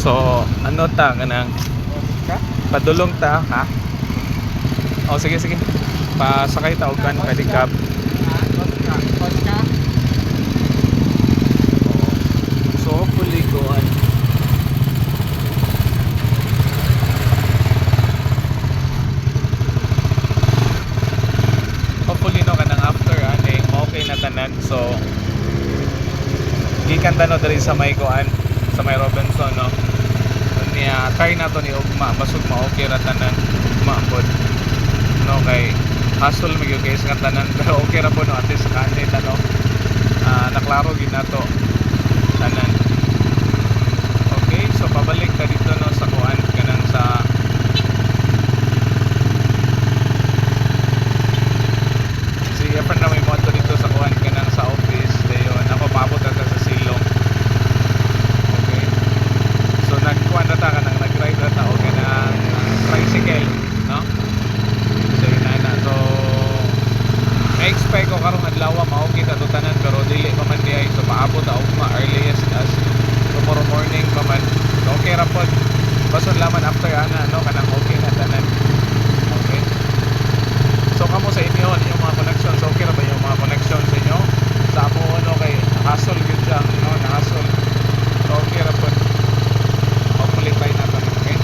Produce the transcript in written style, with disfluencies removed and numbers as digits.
So ano ta kanang padulong ta ha. Oh sige sige. Pasakay ta og kan pedicab. So hopefully go on. Hopefully no kanang after ani okay na tanan. So gikan ta no diri sa may kuan sa may Robinson no. Niya try na to ni ugma basig ma-okay ra tanan maambot. No kay hassle mi gyud guys nga tanan pero okay ra po no at least kanit ano. Naklaro gid nato tanan. Okay, so pabalik ta dito no sa kuan kanang sa si Efren na may moto dito sa kuan kanang sa office dayon ako paabot ta sa silong. Okay, so nagkuan na ta kanang nag-ride na ta o kanang tricycle no. So yun na so expect ko karong adlaw ma-okay ta to tanan pero dili pa man diay so paabot ta ugma earliest as tomorrow morning pa man. So, okay ra pod bason laman after ana no kanang